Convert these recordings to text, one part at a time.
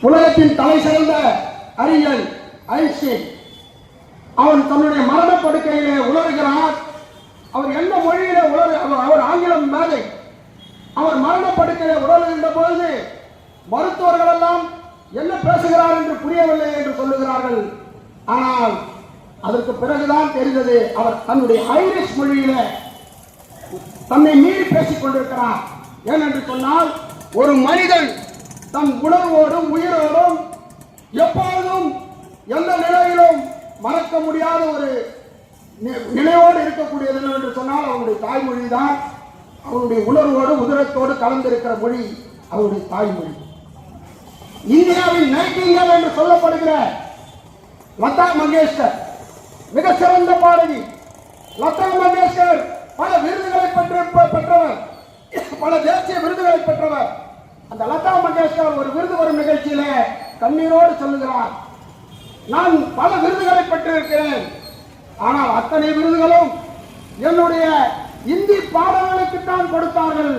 உலகத்தின் தலை சிறந்த அறிஞர் ஐன்ஸ்டீன் அவன் தன்னுடைய மரணப்படுக்கையிலே உணர்கிறார். அவர் எந்த மொழியிலே அவர் ஆங்கிலம் மேதை. அவர் மரணப்படுக்கையிலே உணர்கின்ற பொழுது மருத்துவர்கள் எல்லாம் என்ன பேசுகிறார் என்று புரியவில்லை என்று சொல்லுகிறார்கள். ஆனால் அதற்கு பிறகுதான் தெரிந்தது அவர் தன்னுடைய ஐரிஷ் மொழியில தன்னை மீறி பேசிக் கொண்டிருக்கிறார். ஏனென்று சொன்னால் ஒரு மனிதன் தன் உணர்வோடும் உயிரோடும் எப்பொழுதும் எந்த நிலையிலும் மறக்க முடியாத ஒரு நிலையோடு இருக்கக்கூடியது என்று சொன்னால் அவனுடைய தாய்மொழி தான். அவனுடைய உணர்வோடு உதிரத்தோடு கலந்திருக்கிற மொழி அவருடைய தாய்மொழி. இந்தியாவின் நைட்டிங்கேல் என்று சொல்லப்படுகிற லதா மங்கேஷ்கர் மிக சிறந்த பாடகி. லதா மங்கேஷ்கர் பல விருதுகளை பெற்றவர், பல தேசிய விருதுகளை பெற்றவர். அந்த லதா மங்கேஷ்கர் ஒரு விருது வரும் நிகழ்ச்சியில கண்ணீரோடு சொல்லுகிறார், நான் பல விருதுகளை பெற்றிருக்கிறேன், ஆனால் அத்தனை விருதுகளும் என்னுடைய இந்தி பாடல்களுக்கு தான் கொடுத்தார்கள்,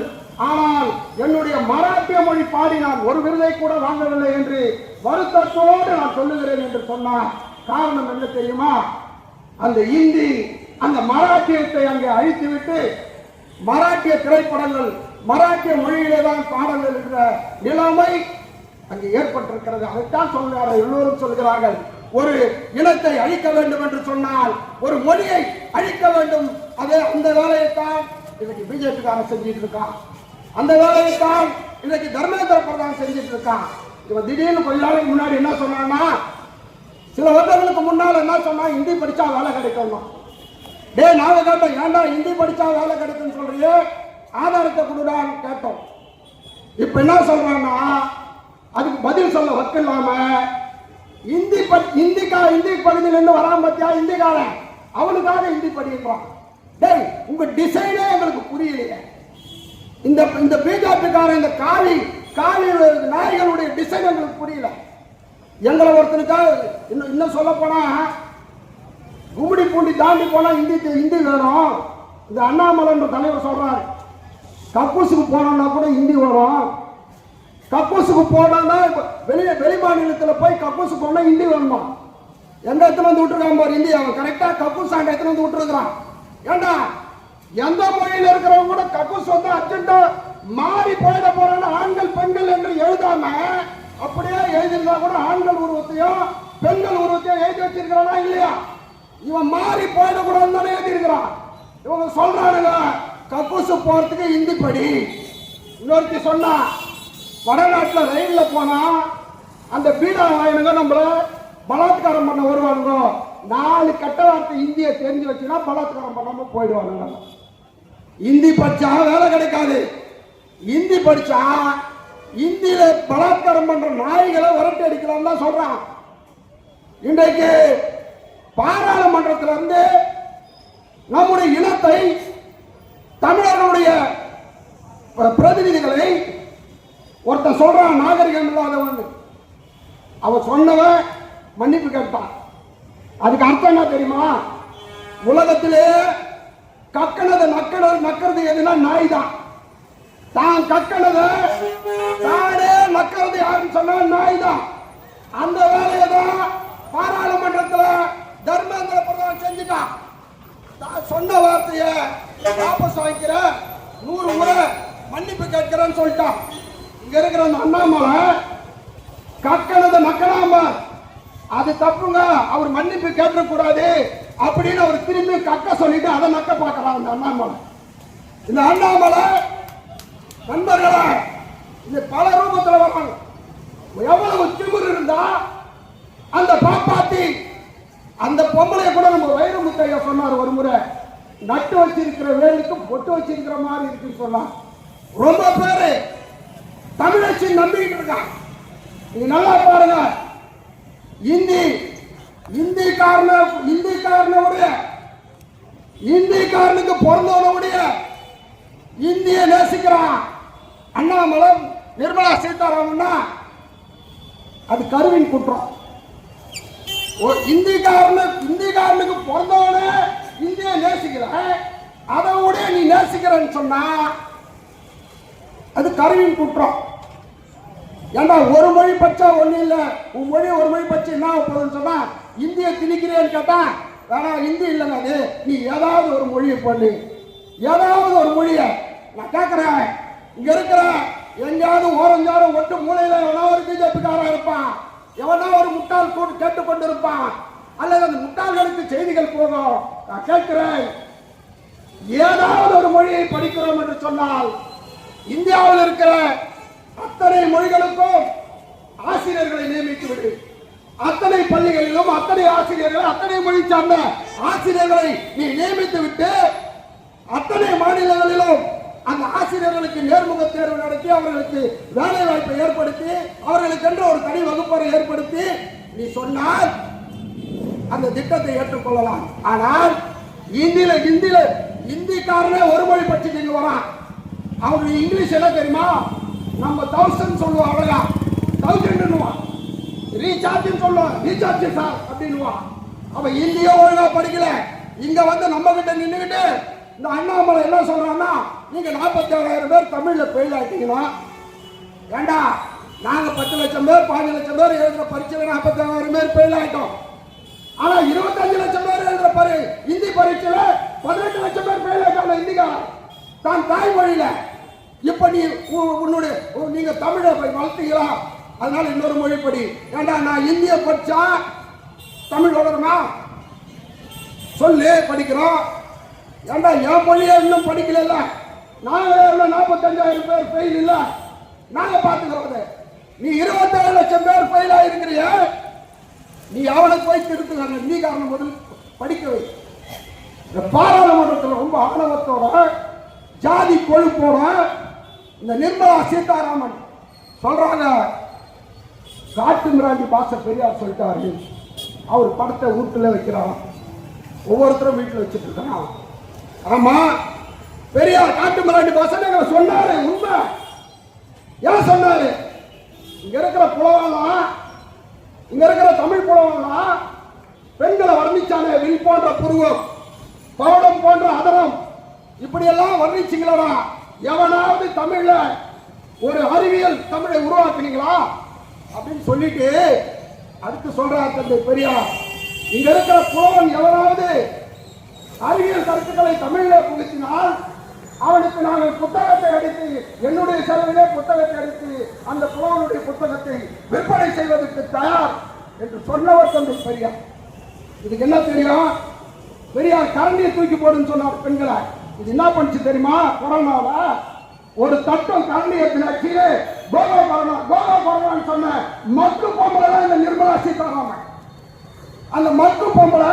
ஆனால் என்னுடைய மராட்டிய மொழி பாடி நான் ஒரு விருதை கூட வாங்கவில்லை என்று வருத்தத்தோடு நான் சொல்லுகிறேன் என்று சொன்னார். காரணம் என்ன தெரியுமா? அந்த இந்தி அந்த மராட்டியத்தை அங்கே அழித்துவிட்டு மராட்டிய திரைப்படங்கள் மராட்டிய மொழியிலே தான் பாடல்கள் என்ற நிலைமை அங்கே ஏற்பட்டிருக்கிறது. அதைத்தான் சொல்கிறார்கள், எல்லோரும் சொல்கிறார்கள், ஒரு இனத்தை அழிக்க வேண்டும் என்று சொன்னால் ஒரு மொழியை அழிக்க வேண்டும். அதே அந்த வேலையைத்தான் இன்னைக்கு பிஜேபிக்காரன் செஞ்சிட்டு இருக்கான். அந்த வேலையைத்தான் இன்னைக்கு தர்மேந்திர பிரதான் செஞ்சிட்டு இருக்கான். இவன் திடீர்னு கொஞ்ச நாளைக்கு முன்னாடி என்ன சொன்னான்னா, சில வருடங்களுக்கு முன்னால் என்ன சொன்னா, ஹிந்தி படிச்சா வேலை கிடைக்கும். டே நாங்க கேட்டோம், ஏன்டா ஹிந்தி படிச்சா வேலை கிடைக்கும்னு சொல்றியே, ஆதாரத்தை கொடுடான்னு கேட்டோம். இப்ப என்ன சொல்றான்னா, அதுக்கு பதில் சொல்ல வக்கு இல்லாம இந்தி பகுதியிலிருந்து வராம பத்தியா இந்திக்காரன் அவனுக்காக ஹிந்தி படிக்கிறான். டேய் உங்க டிசைனே எங்களுக்கு புரியலையே. இந்த பிஜேபிக்காரன் இந்த காளி நாய்களுடைய டிசைன் எங்களுக்கு புரியல. எங்களை ஒருத்தனுக்காக இன்னும் சொல்ல போனா கும்மிடி பூண்டி தாண்டி போனா ஹிந்தி வேணும். இந்த அண்ணாமலை தலைவர் சொல்றாரு, கக்கூசுக்கு போனோம்னா கூட ஹிந்தி வரும். கக்கூசுக்கு போனோம்னா வெளி மாநிலத்தில் போய் கக்கூசு போனா ஹிந்தி வேணுமா? எங்க எத்தனை வந்து விட்டுருக்கான் பாரு ஹிந்தி. அவன் கரெக்டா கக்கூஸ் ஆண்ட எத்தனை வந்து விட்டுருக்கான். ஏண்டா எந்த மொழியில இருக்கிறவங்க கூட கக்கூஸ் வந்து அர்ஜென்டா மாறி போயிட போறாங்க. ஆண்கள் பெண்கள் என்று எழுதாம அப்படியே எழுதிருந்தா கூட ஆண்கள் உருவத்தையும் பெண்கள் உருவத்தையும் எழுதி வச்சிருக்கிறானா இல்லையா? இவன் மாறி போயிடக்கூடாதுன்னு எழுதியிருக்கிறான். இவங்க சொல்றானுங்க கக்கூசு போறதுக்கு ஹிந்தி படி. இன்னொருத்தி சொன்னா, வடநாட்டில் ரயில்ல போனா அந்த பீடா வாயினுங்க நம்மள பலாத்காரம் பண்ண வருவானுங்க. 4 கெட்ட வார்த்தை இந்தியை தெரிஞ்சு வச்சுன்னா பலாத்காரம் பண்ணாம போயிடுவானுங்க. ஹிந்தி படிச்சா வேலை கிடைக்காது. ஹிந்ி படிச்சா இந்தியில பலாத்காரம் பண்ற நாய்களை விரட்டி அடிக்கலாம் தான் சொல்றான். இன்றைக்கு பாராளுமன்றத்திலிருந்து நம்முடைய இனத்தை தமிழர்களுடைய பிரதிநிதிகளை ஒருத்தன் சொல்றான் நாகரிகம் இல்லாதவன். அவன் சொன்னவன் மன்னிப்பு கேட்டான். அதுக்கு அர்த்தம் என்ன தெரியுமா? உலகத்திலே கக்கனதை நக்கிறது எதுனா நாய் தான். தான் கக்கனதை தானே நக்கிறது யாருன்னு சொன்ன நாய் தான். அந்த வேலையை தான் பாராளுமன்றத்தில் தர்மேந்திர பிரதான் செஞ்சுட்டான். சொன்ன வார்த்தையை வாபஸ் வாங்கிக்கிற 100 முறை மன்னிப்பு கேட்கிறேன்னு சொல்லிட்டான். இங்க இருக்கிற அந்த அண்ணாமலை கக்கனதை நக்கலாம அது தப்புங்க, அவர் மன்னிப்பு கேட்கக்கூடாது அப்படின்னு அவர் திரும்பி கக்க சொல்லிட்டு அதை நக்க பார்க்கிறான் அந்த அண்ணாமலை. இந்த அண்ணாமலை நண்பர்களா இது பல ரூபத்தில் வராங்க. எவ்வளவு திமிர் இருந்தா அந்த பாப்பாத்தி அந்த பொம்பளைய கூட நம்ம வைரமுத்தையா சொன்னார் ஒரு முறை, நட்டு வச்சிருக்கிற வேலுக்கு பொட்டு வச்சிருக்கிற மாதிரி இருக்குன்னு சொன்னார். ரொம்ப பேரு தமிழச்சி நம்பிக்கிட்டு இருக்கான். நீங்க நல்லா பாருங்க, இந்திக்காரனுக்கு பிறந்தவனுடைய இந்திய நேசிக்கிறான். அண்ணாமலை நிர்மலா சீதாராமன்னா அது கருவின் குற்றம். இந்திக்காரனுக்கு பிறந்தவன இந்திய நேசிக்கிற அதை விட நீ நேசிக்கிறன்னு சொன்னா அது கருவின் குற்றம். ஏன்னா ஒரு மொழி பச்சா ஒண்ணு இல்ல, உன் மொழி ஒரு மொழி பச்சு என்ன போதுன்னு சொன்னா இந்திய திணிக்கிறேன்னு கேட்டா வேணா இந்தி இல்லைங்க, அது நீ ஏதாவது ஒரு மொழியை பண்ணு, ஏதாவது ஒரு மொழியை. நான் கேட்கிறேன், இங்க இருக்கிற எங்கேயாவது ஓரஞ்சாரம் ஒட்டு மூலையில எவனா ஒரு பிஜேபிக்காரன் இருப்பான், எவனா ஒரு முட்டாள் கூட்டு கேட்டுக்கொண்டு இருப்பான், அல்லது அந்த முட்டாள்களுக்கு செய்திகள் போகும். நான் கேட்கிறேன், ஏதாவது ஒரு மொழியை படிக்கிறோம் என்று சொன்னால் இந்தியாவில் இருக்கிற அத்தனை மொழிகளுக்கும் ஆசிரியர்களை நியமித்து விடு. அத்தனை பள்ளிகளிலும் அத்தனை ஆசிரியர்கள், அத்தனை மொழி சார்ந்த ஆசிரியர்களை நீ நியமித்து விட்டு அத்தனை மாநிலங்களிலும் அந்த ஆசிரியர்களுக்கு நேர்முக தேர்வு நடத்தி அவர்களுக்கு வேலை வாய்ப்பை ஏற்படுத்தி அவர்களுக்கென்று ஒரு தனி வகுப்பறை ஏற்படுத்தி நீ சொன்னால் அந்த திட்டத்தை ஏற்றுக்கொள்ளலாம். ஆனால் இந்திக்காரனே ஒரு மொழி பட்சிக்கு இங்க வரான். அவனுக்கு இங்கிலீஷ் என்ன தெரியுமா? நம்ம 1000 சொல்லுவோம், அவ்வளவுதான் 1000 ரீசார்ஜ் சொல்லுவோம், ரீசார்ஜ் சார் அப்படின்னு. அவன் இந்திய ஒழுங்கா படிக்கல. இங்க வந்து நம்ம கிட்ட நின்றுகிட்டு இந்த அண்ணாமலை என்ன சொல்றான்னா, நீங்க 47,000 பேர் தமிழ்ல ஃபெயில் ஆயிட்டீங்கன்னா, ஏண்டா நாங்க 10 லட்சம் பேர் 5 லட்சம் பேர் எழுதுற பரீட்சையில 47,000 பேர் ஃபெயில் ஆயிட்டோம். ஆனா 25 லட்சம் பேர் எழுதுற இந்தி பரீட்சையில 18 லட்சம் பேர் ஃபெயில் ஆயிட்டாங்க இந்திக்காரன் தான் தாய்மொழியில. இப்ப நீங்க தமிழை வளர்த்தீங்களா? அதனால இன்னொரு மொழி படி. ஏண்டா நான் இந்திய படிச்சா தமிழ் வளருமா? சொல்லு, படிக்கிறோம். ஏண்டா என் மொழியை இன்னும் படிக்கல, நாங்க 45,000 பேர் ஃபெயில் இல்ல, நாங்க பாத்துக்கிறோம். நீ 27 லட்சம் பேர் ஃபெயில் ஆயிருக்கிறிய, நீ அவனுக்கு போய் திருத்துங்க. நீ காரணம் முதல் படிக்கவே. இந்த பாராளுமன்றத்தில் ரொம்ப ஆணவத்தோட ஜாதி கொழுப்போட இந்த நிர்மலா சீதாராமன் சொல்றாங்க, காட்டு மிராண்டி பாச பெரியார் சொல்லிட்டாரு. அவர் படத்தை வீட்டுல வைக்கிறான், ஒவ்வொருத்தரும் வீட்டுல வச்சுட்டு இருக்கான். ஆமா, பெரியார் காட்டு மிராண்டி பாச சொன்னாரு, உண்மை. ஏன் சொன்னாரு? இங்க இருக்கிற புலவெல்லாம், இங்க இருக்கிற தமிழ் புலவெல்லாம் பெண்களை வர்ணிச்சானே, வில் போன்ற புருவம், பவளம் போன்ற அதரம், இப்படி எல்லாம் வர்ணிச்சீங்களா? எவனாவது தமிழ்ல ஒரு அறிவியல் தமிழை உருவாக்குனீங்களா அப்படின்னு சொல்லிட்டு அடுத்து சொல்றார் தந்தை பெரியார், இங்க இருக்கிற புலவன் எவனாவது அறிவியல் கருத்துக்களை தமிழ்ல புகுத்தினால் அவனுக்கு நாங்கள் புத்தகத்தை அடித்து, என்னுடைய செலவிலே புத்தகத்தை அடித்து அந்த புலவனுடைய புத்தகத்தை விற்பனை செய்வதற்கு தயார் என்று சொன்னவர் தந்தை பெரியார். இதுக்கு என்ன தெரியும்? பெரியார் கரண்டியை தூக்கி போடுன்னு சொன்னார் பெண்களை. இது என்ன பண்ணுச்சு தெரியுமா? கொரோனால ஒரு தட்டம் கரண்டி எடுத்து கோகோ கொரோனா சொன்ன மக்கு பொம்பளை தான் இந்த நிர்மலா சீதாராமன். அந்த மக்கு பொம்பளை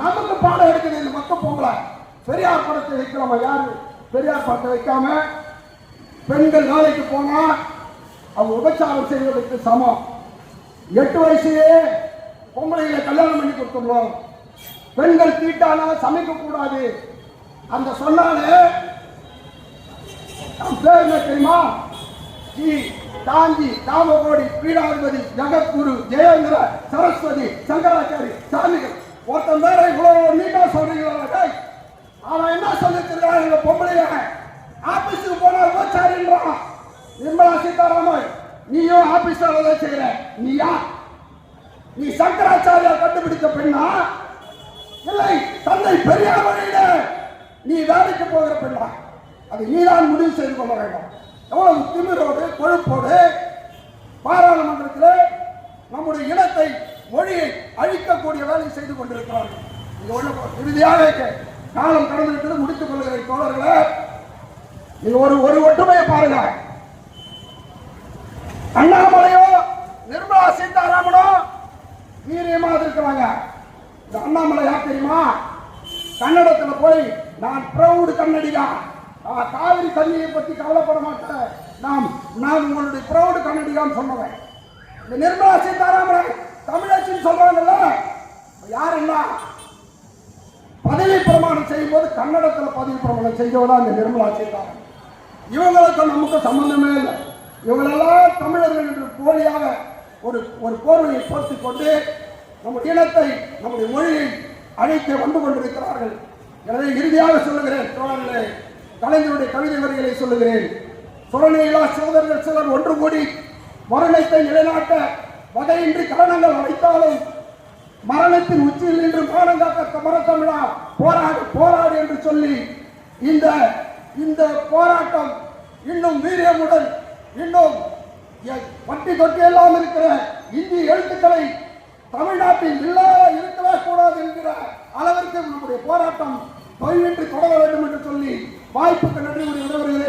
நமக்கு பாடம் எடுக்குது. இந்த மக்கு பொம்பளை பெரியார் படத்தை வைக்கிறோமா? யாரு பெரியார் படத்தை வைக்காம பெண்கள் வேலைக்கு போனா அவங்க உபச்சாரம் செய்வதற்கு சமம். 8 வயசுலே பொம்பளைகளை கல்யாணம் பண்ணி கொடுத்துள்ளோம். பெண்கள் தீட்டானா சமைக்க கூடாது. அந்த சொன்னாலே பேர் என்ன தெரியுமா? காஞ்சி, காமகோடி, பீடாதிபதி, ஜெகத்குரு, ஜெயேந்திர, சரஸ்வதி, சங்கராச்சாரி, சாமிகள். ஒருத்தன் பேரை இவ்வளவு நீட்டா சொல்றீங்களா? அவன் என்ன சொல்லிருக்கிறான்? எங்க பொம்பளைய ஆபீஸுக்கு போனா விபச்சாரின்றான். நிர்மலா சீதாராமன், நீயும் ஆபீஸ்ல வேலை செய்யற, நீயா? நீ சங்கராச்சாரியா கண்டுபிடித்த பெண்ணா? இல்லை, தந்தை பெரியார் வழியில நீ வேலைக்கு போகிற பெண்ணா? அது நீதான் முடிவு செய்து கொள்ள வேண்டும். எவ்வளவு திமிரோடு கொழுப்போடு பாராளுமன்றத்தில் நம்முடைய இனத்தை, மொழியை அழிக்கக்கூடிய வேலை செய்து கொண்டிருக்கிறார்கள். இறுதியாக காலம் கடந்து முடித்துக் கொள்கிற தோழர்களே, நீங்க ஒரு ஒற்றுமையை பாருங்க. அண்ணாமலையோ நிர்மலா சீதாராமனோ வீரியமா இருக்கிறாங்க. இந்த அண்ணாமலை யார் தெரியுமா? கன்னடத்துல போய் நான் பிரவுட் கன்னடிகா, காவிரி தண்ணியை பத்தி கவலைப்பட மாட்டேன், நான் உங்களுடைய பிரவுட் கன்னடிகான்னு சொன்னவன். இந்த நிர்மலா சீதாராமன் தமிழச்சின்னு சொல்றாங்கல்ல, யாருன்னா பதவி பிரமாணம் செய்யும் போது கன்னடத்துல பதவி பிரமாணம் செய்யவதா இந்த நிர்மலா சீதாராமன். இவங்களுக்கு நமக்கு சம்பந்தமே இல்லை. இவங்களெல்லாம் தமிழர்கள் என்று போலியாக ஒரு போர்வையை போர்த்திக் கொண்டு நம்முடைய இனத்தை, நம்முடைய மொழியை அழைக்க வந்து கொண்டிருக்கிறார்கள். எனவே இறுதியாக சொல்லுகிறேன் தோழர்களே, கலைஞருடைய கவிதை வரிகளை சொல்லுகிறேன். சுரணையிலா சோதரர்கள் சிலர் ஒன்று கூடி மரணத்தை நிலைநாட்ட வகையின்றி காரணங்கள் அடைத்தாலும் மரணத்தின் உச்சியில் நின்று மானங்காக்க தமிழா போராடு போராடு என்று சொல்லி இந்த போராட்டம் இன்னும் வீரியமுடன் இன்னும் பட்டி தொட்டி எல்லாம் இருக்கிற இந்திய எழுத்துக்களை தமிழ்நாட்டில் இருக்கவே கூடாது என்கிற அளவிற்கு நம்முடைய போராட்டம் தொய்வின்றி தொடர வேண்டும் என்று சொல்லி வாய்ப்புக்கு நன்றி விடைபெறுகிறேன்.